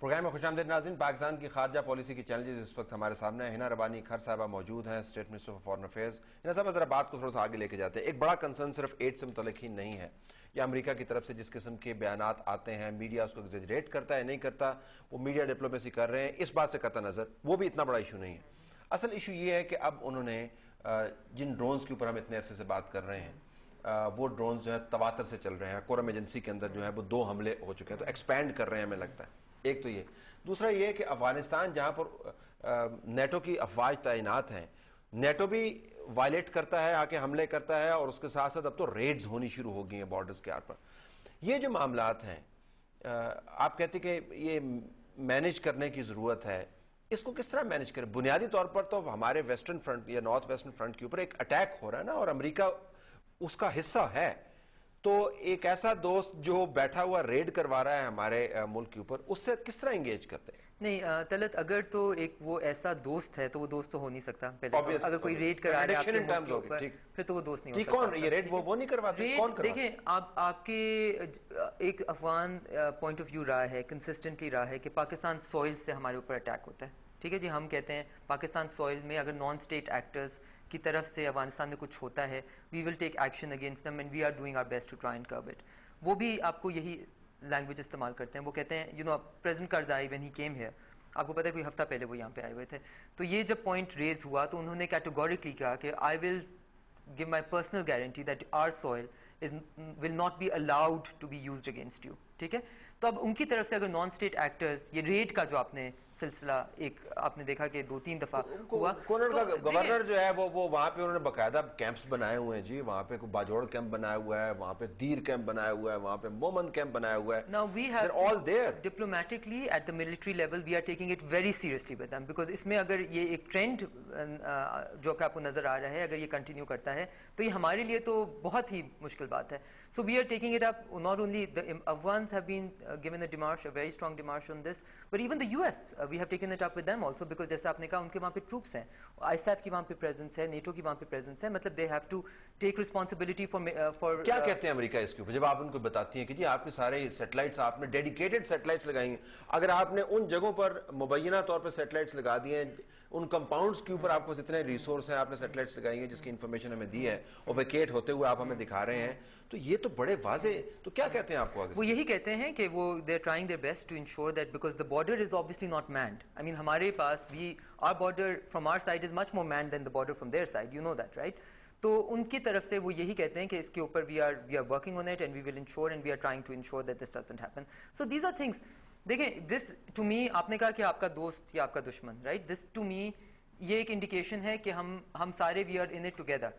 Programme میں خوش آمدید ناظرین. پاکستان کی خارجہ پالیسی کی چیلنجز اس وقت ہمارے سامنے ہیں. ہنا ربانی کھر صاحبہ موجود ہیں, state minister of foreign affairs. ہنا صاحبہ ذرا بات کو تھوڑا سا آگے لے کے جاتے ہیں. ایک بڑا کنسرن صرف ایڈ سے متعلق ہی نہیں ہے, یا امریکہ کی طرف سے جس قسم کے بیانات آتے ہیں, میڈیا اس کو ایگزیجریٹ کرتا ہے نہیں کرتا, وہ میڈیا ڈپلومیسی کر رہے ہیں, اس بات سے قطع نظر وہ بھی اتنا بڑا ایشو نہیں ہے. اصل ایشو یہ ہے کہ اب انہوں نے جن ڈرونز کے اوپر ہم اتنے عرصے سے بات کر رہے ہیں, وہ ڈرونز جو ہے تواتر سے چل رہے ہیں. کورم ایجنسی کے اندر جو ہے وہ 2 حملے ہو چکے ہیں, تو ایکسپینڈ کر رہے ہیں ہمیں لگتا ہے. ایک تو یہ. دوسرا یہ کہ افغانستان جہاں پر نیٹو کی افواج تعینات ہیں, نیٹو بھی وائلیٹ کرتا ہے, آ کے حملے کرتا ہے, اور اس کے ساتھ ساتھ اب تو ریڈز ہونی شروع ہو گئی ہیں بارڈرز کے آر پر. یہ جو معاملات ہیں, آپ کہتے کہ یہ مینیج کرنے کی ضرورت ہے, اس کو کس طرح مینیج کریں؟ بنیادی طور پر تو ہمارے ویسٹرن فرنٹ یا نارتھ ویسٹرن فرنٹ کے اوپر ایک اٹیک ہو رہا ہے نا, اور امریکہ اس کا حصہ ہے. تو ایک ایسا دوست جو بیٹھا ہوا ریڈ کروا رہا ہے ہمارے ملک کے اوپر, اس سے کس طرح انگیج کرتے ہیں؟ نہیں طلعت, اگر تو ایک وہ ایسا دوست ہے تو وہ دوست تو ہو نہیں سکتا. پہلے اگر کوئی ریڈ کرا رہا ہے آپ کے ملک کے اوپر, پھر تو وہ دوست نہیں ہو سکتا. کون یہ ریڈ وہ نہیں کرواتے؟ کون کرواتے؟ دیکھیں, آپ کے ایک افغان پوائنٹ آف ویو رہا ہے, کنسسٹنٹلی رہا ہے کہ پاکستان سوئل سے ہمارے اوپر اٹیک ہوتا ہے. ٹھیک ہے جی, ہم کہتے ہیں پاکستان سوئل میں اگر نان اسٹیٹ ایکٹرز کی طرف سے افغانستان میں کچھ ہوتا ہے, we will take action against them and we are doing our best to try and curb it. وہ بھی آپ کو یہی لینگویج استعمال کرتے ہیں. وہ کہتے ہیں president Karzai when he came here, آپ کو پتا ہے کوئی ہفتہ پہلے وہ یہاں پہ آئے ہوئے تھے, تو یہ جب پوائنٹ ریز ہوا تو انہوں نے کیٹیگوریکلی کہا کہ آئی ول give my personal guarantee that our soil will not be allowed to be used against you. ٹھیک ہے, تو اب ان کی طرف سے اگر نان اسٹیٹ ایکٹرز, یہ ریڈ کا جو آپ نے سلسلہ ایک آپ نے دیکھا کہ 2-3 دفعہ ہوا. گورنر جو ہے وہ وہاں پہ انہوں نے باقاعدہ کیمپس بنائے ہوئے ہیں جی. وہاں پہ باجوڑ کیمپ بنایا ہوا ہے, وہاں پہ دیر کیمپ بنایا ہوا ہے, وہاں پہ مومن کیمپ بنایا ہوا ہے. Now we have all there diplomatically at the military level we are taking it very seriously with them, because اس میں اگر یہ ایک ٹرینڈ جو کہ آپ کو نظر آ رہا ہے اگر یہ کنٹینیو کرتا ہے تو یہ ہمارے لیے تو بہت ہی مشکل بات ہے. So we are taking it up. Not only the Afghans have been given a démarche, a very strong démarche on this, but even the US, we have taken it up with them also, because جیسا آپ نے کہا ان کے وہاں پہ troops ہیں, ISAF کی وہاں پہ پریزنس ہے, نیٹو کی وہاں پہ پریزنس ہے, مطلب they have to take responsibility for کیا کہتے ہیں امریکہ اس کے اوپر جب آپ ان کو بتاتی ہیں کہ جی آپ کے سارے سیٹلائٹس, آپ نے ڈیڈیکیٹڈ سیٹلائٹس لگائیں گے, اگر آپ نے ان جگہوں پر مبینہ طور پر سیٹلائٹس لگا دیے ہیں, ان کمپاؤنڈز کے اوپر آپ کو جتنے ریسورس ہیں آپ نے سیٹلائٹس لگائیں گے جس کی انفارمیشن ہمیں دی ہے, اور ویکیٹ ہوتے ہوئے آپ ہمیں دکھا رہے ہیں, تو یہ تو بڑے واضح. تو کیا کہتے ہیں آپ کو آگے؟ وہ یہی کہتے ہیں کہ وہ they are trying their best to ensure that, because the border is obviously not manned. I mean ہمارے پاس our border from our side is much more manned than the border from their side, you know that, right? تو ان کی طرف سے وہ یہی کہتے ہیں کہ اس کے اوپر we are working on it and we will ensure and we are trying to ensure that this doesn't happen. So these are things. دیکھیں, this to me, آپ نے کہا کہ آپ کا دوست یا آپ کا دشمن, right? This to me یہ ایک انڈیکیشن ہے کہ ہم سارے we are in it together.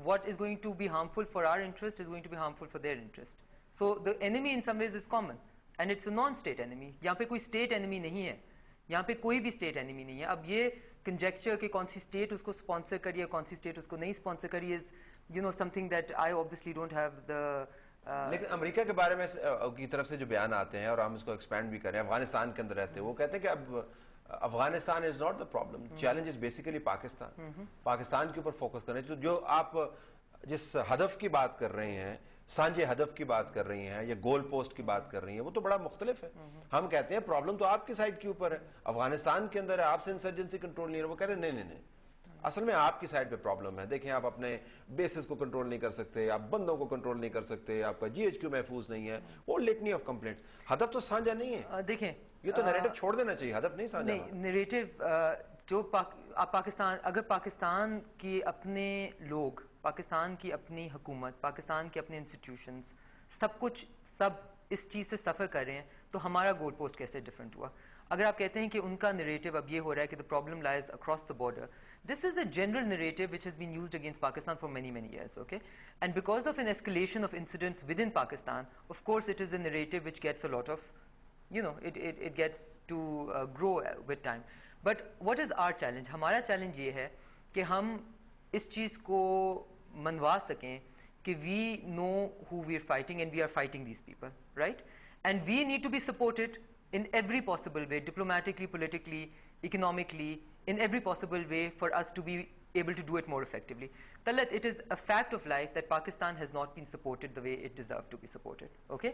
What is going to be harmful for our interest is going to be harmful for their interest. So the enemy in some ways is common and it's a non-state enemy. یہاں پہ کوئی state enemy نہیں ہے, یہاں پہ کوئی بھی state enemy نہیں ہے. اب یہ conjecture کہ کون سی state اس کو sponsor کری ہے, کون سی state اس کو نہیں sponsor کری is something that I obviously don't have the لیکن امریکہ کے بارے میں کی طرف سے جو بیان آتے ہیں, اور ہم اس کو ایکسپینڈ بھی کریں, افغانستان کے اندر رہتے ہیں, وہ کہتے ہیں کہ اب Afghanistan is not the problem, challenge is basically Pakistan. Pakistan کے اوپر فوکس کریں. تو جو آپ جس ہدف کی بات کر رہے ہیں, سانجے ہدف کی بات کر رہی ہیں, یا گول پوسٹ کی بات کر رہی ہیں, وہ تو بڑا مختلف ہے. ہم کہتے ہیں پرابلم تو آپ کی سائڈ کے اوپر ہے, افغانستان کے اندر ہے, آپ سے انسرجنسی کنٹرول نہیں ہے. وہ کہہ رہے ہیں نہیں, اصل میں آپ کی سائڈ پہ پرابلم ہے. دیکھیں, آپ اپنے بیسز کو کنٹرول نہیں کر سکتے, آپ بندوں کو کنٹرول نہیں کر سکتے, آپ کا GHQ محفوظ نہیں ہے, وہ لیٹنی آف کمپلینٹس. ہدف تو سانجا نہیں ہے. دیکھیں, یہ تو نیریٹو چھوڑ دینا چاہیے, ہدف نہیں سانجا. نیریٹو جو پاکستان, اگر پاکستان کے اپنے لوگ, پاکستان کی اپنی حکومت, پاکستان کے اپنے انسٹیٹیوشنز, سب اس چیز سے سفر کر رہے ہیں, تو ہمارا گول پوسٹ کیسے ڈفرینٹ ہوا؟ اگر آپ کہتے ہیں کہ ان کا نریٹو اب یہ ہو رہا ہے کہ the problem lies across the border, this is a general narrative which has been used against Pakistan for many years, okay? And because of an escalation of incidents within Pakistan, of course it is a narrative which gets a lot of, it gets to grow with time. But what is our challenge? ہمارا challenge یہ ہے کہ ہم اس چیز کو منوا سکیں کہ we know who we are fighting and we are fighting these people, right? And we need to be supported in every possible way, diplomatically, politically, economically, in every possible way for us to be able to do it more effectively. Talat, it is a fact of life that Pakistan has not been supported the way it deserved to be supported, okay?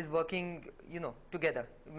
is working, you know, together.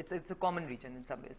it's a common region in some ways.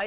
I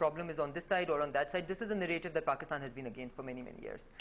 problem is on this side or on that side. This is a narrative that Pakistan has been against for many years.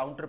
counter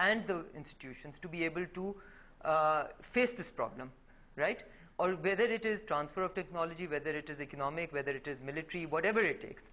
and the institutions to be able to face this problem, right? Or whether it is transfer of technology, whether it is economic, whether it is military, whatever it takes.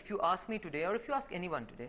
if you ask me today or if you ask anyone today,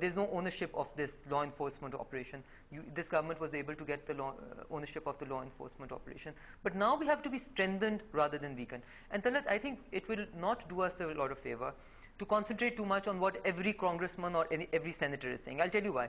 There's no ownership of this law enforcement operation. This government was able to get the ownership of the law enforcement operation. But now we have to be strengthened rather than weakened. And Talat, I think it will not do us a lot of favor to concentrate too much on what every congressman or every senator is saying. I'll tell you why.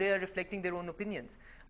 they are reflecting their own opinions.